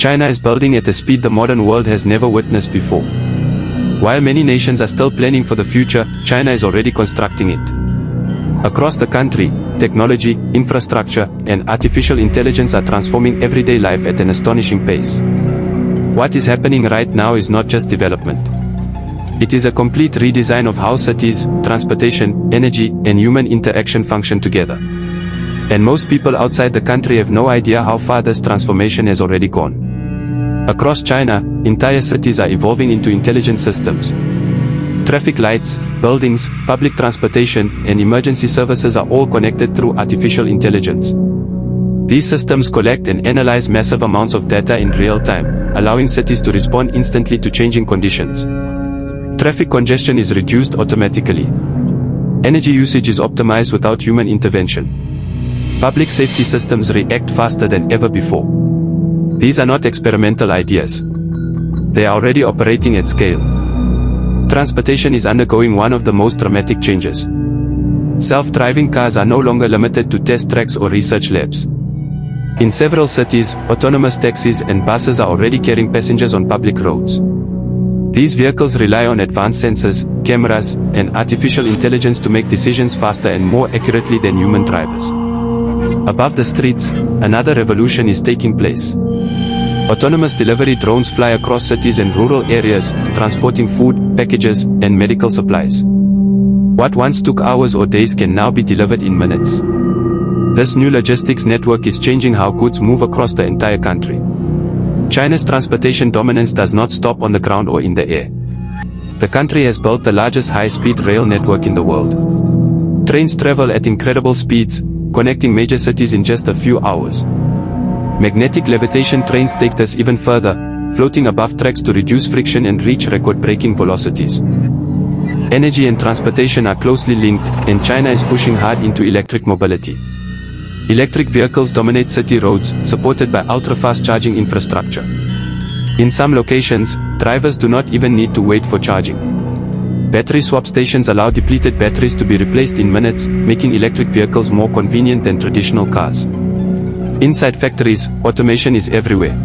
China is building at a speed the modern world has never witnessed before. While many nations are still planning for the future, China is already constructing it. Across the country, technology, infrastructure, and artificial intelligence are transforming everyday life at an astonishing pace. What is happening right now is not just development. It is a complete redesign of how cities, transportation, energy, and human interaction function together. And most people outside the country have no idea how far this transformation has already gone. Across China, entire cities are evolving into intelligent systems. Traffic lights, buildings, public transportation, and emergency services are all connected through artificial intelligence. These systems collect and analyze massive amounts of data in real time, allowing cities to respond instantly to changing conditions. Traffic congestion is reduced automatically. Energy usage is optimized without human intervention. Public safety systems react faster than ever before. These are not experimental ideas. They are already operating at scale. Transportation is undergoing one of the most dramatic changes. Self-driving cars are no longer limited to test tracks or research labs. In several cities, autonomous taxis and buses are already carrying passengers on public roads. These vehicles rely on advanced sensors, cameras, and artificial intelligence to make decisions faster and more accurately than human drivers. Above the streets, another revolution is taking place. Autonomous delivery drones fly across cities and rural areas, transporting food, packages, and medical supplies. What once took hours or days can now be delivered in minutes. This new logistics network is changing how goods move across the entire country. China's transportation dominance does not stop on the ground or in the air. The country has built the largest high-speed rail network in the world. Trains travel at incredible speeds, connecting major cities in just a few hours. Magnetic levitation trains take this even further, floating above tracks to reduce friction and reach record-breaking velocities. Energy and transportation are closely linked, and China is pushing hard into electric mobility. Electric vehicles dominate city roads, supported by ultra-fast charging infrastructure. In some locations, drivers do not even need to wait for charging. Battery swap stations allow depleted batteries to be replaced in minutes, making electric vehicles more convenient than traditional cars. Inside factories, automation is everywhere.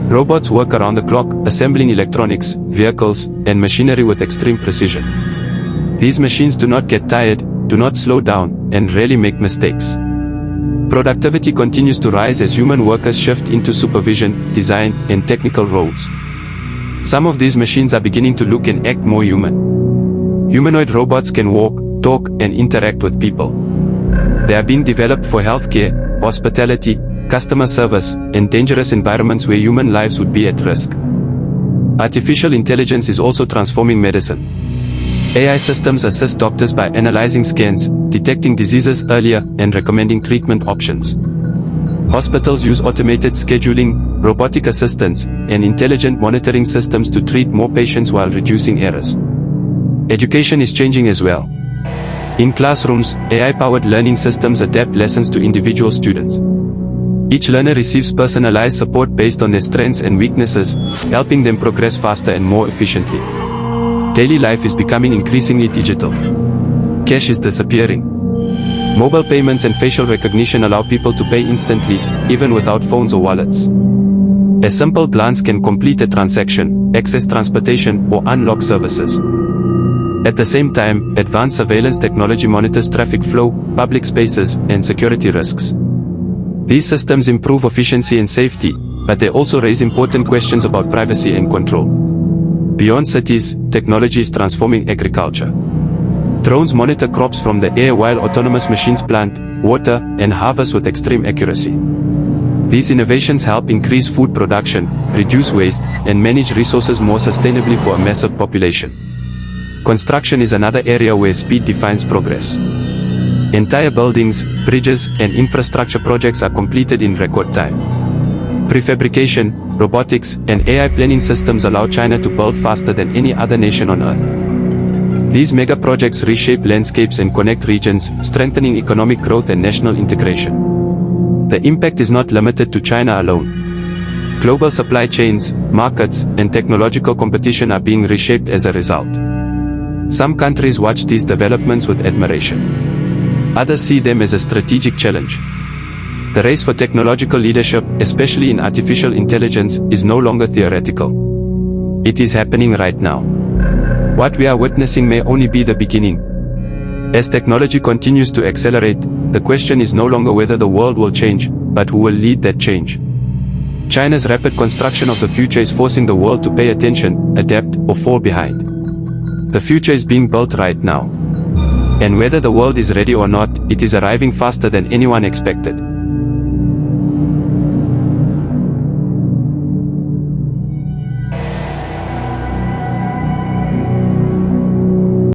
Robots work around the clock, assembling electronics, vehicles, and machinery with extreme precision. These machines do not get tired, do not slow down, and rarely make mistakes. Productivity continues to rise as human workers shift into supervision, design, and technical roles. Some of these machines are beginning to look and act more human. Humanoid robots can walk, talk, and interact with people. They are being developed for healthcare, hospitality, customer service, and dangerous environments where human lives would be at risk. Artificial intelligence is also transforming medicine. AI systems assist doctors by analyzing scans, detecting diseases earlier, and recommending treatment options. Hospitals use automated scheduling, robotic assistants, and intelligent monitoring systems to treat more patients while reducing errors. Education is changing as well. In classrooms, AI-powered learning systems adapt lessons to individual students. Each learner receives personalized support based on their strengths and weaknesses, helping them progress faster and more efficiently. Daily life is becoming increasingly digital. Cash is disappearing. Mobile payments and facial recognition allow people to pay instantly, even without phones or wallets. A simple glance can complete a transaction, access transportation, or unlock services. At the same time, advanced surveillance technology monitors traffic flow, public spaces, and security risks. These systems improve efficiency and safety, but they also raise important questions about privacy and control. Beyond cities, technology is transforming agriculture. Drones monitor crops from the air while autonomous machines plant, water, and harvest with extreme accuracy. These innovations help increase food production, reduce waste, and manage resources more sustainably for a massive population. Construction is another area where speed defines progress. Entire buildings, bridges, and infrastructure projects are completed in record time. Prefabrication, robotics, and AI planning systems allow China to build faster than any other nation on Earth. These mega projects reshape landscapes and connect regions, strengthening economic growth and national integration. The impact is not limited to China alone. Global supply chains, markets, and technological competition are being reshaped as a result. Some countries watch these developments with admiration. Others see them as a strategic challenge. The race for technological leadership, especially in artificial intelligence, is no longer theoretical. It is happening right now. What we are witnessing may only be the beginning. As technology continues to accelerate, the question is no longer whether the world will change, but who will lead that change. China's rapid construction of the future is forcing the world to pay attention, adapt, or fall behind. The future is being built right now. And whether the world is ready or not, it is arriving faster than anyone expected.